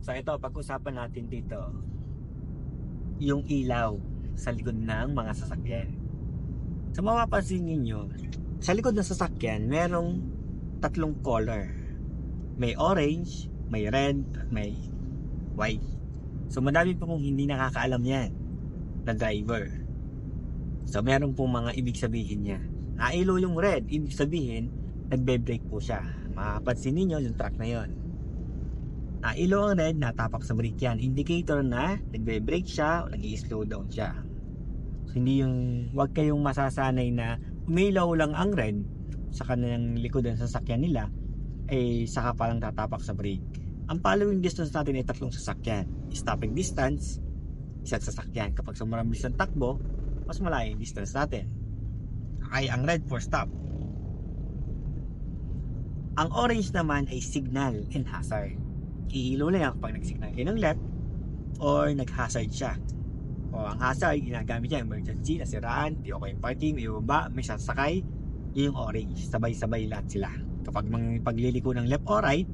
So ito, pag-usapan natin dito yung ilaw sa likod ng mga sasakyan. So mapapansin ninyo, sa likod ng sasakyan, merong tatlong color. May orange, may red, at may white. So madami po kung hindi nakakaalam yan na driver. So meron pong mga ibig sabihin niya. Nailaw yung red, ibig sabihin nagbe-brake po siya. Mapapansin ninyo yung truck na yon. Nailaw ang red, natapak sa brake yan. Indicator na nagbe-brake siya o nag-i-slow down siya. So hindi yung, wag kayong masasanay na umilaw lang ang red sa kanilang likod ng sasakyan nila, saka palang tatapak sa brake. Ang following distance natin ay tatlong sasakyan. Stopping distance, isa't sasakyan. Kapag sobrang bilis ng takbo, mas malayo yung distance natin. Okay, ang red for stop. Ang orange naman ay signal and hazard. Iilaw lang yan kapag nag-signal kayo ng left or nag-hazard siya. O ang hazard, ginagamit niya emergency, nasiraan, di okay yung parking, may baba, may sasakay. Yung orange, sabay-sabay lahat sila. Kapag pagliliko ng left or right,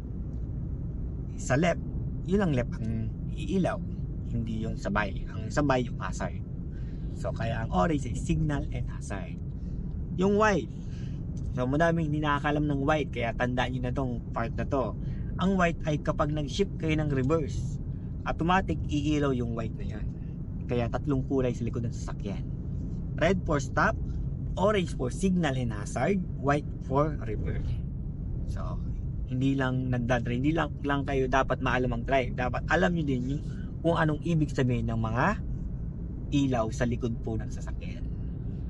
sa left, yun ang left ang iilaw, hindi yung sabay. Ang sabay yung hazard. So kaya ang orange ay signal and hazard. Yung white, so madaming hindi nakakalam ng white, kaya tandaan nyo na tong part na to. Ang white ay kapag nag-shift kayo ng reverse, automatic iilaw yung white na yan. Kaya tatlong kulay sa likod ng sasakyan. Red for stop, orange for signal and hazard, white for reverse. So hindi lang kayo dapat maalam ang drive, dapat alam nyo din yung kung anong ibig sabihin ng mga ilaw sa likod po ng sasakyan.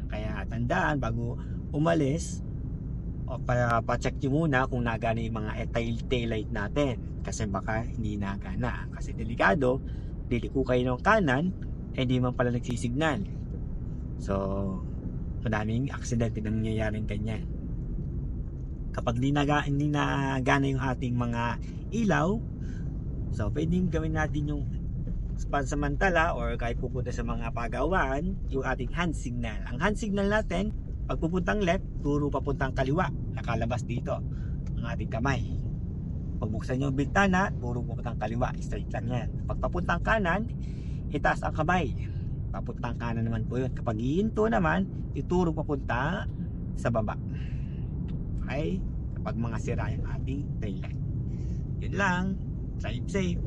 Kaya tandaan, bago umalis, o pa-check nyo muna kung nagana yung mga tail light natin, kasi baka hindi nagana, kasi delikado, liliko kayo ng kanan, hindi man pala nagsisignal. So madaming accident na nangyayaring ganyan. Kapag hindi nagana yung ating mga ilaw, so pwedeng gawin natin yung pansamantala or kahit pupunta sa mga pagawaan, yung ating hand signal. Ang hand signal natin, pag pupuntang left, turo papuntang kaliwa, nakalabas dito ang ating kamay. Pag buksan nyo yung bintana, turo papuntang kaliwa, straight lang yan. Pag papuntang kanan, itaas ang kamay, papuntang kanan naman po yun. Kapag hihinto naman, ituro papunta sa baba. Okay? Kapag mga sira yung ating taillight. Yun lang. Drive safe.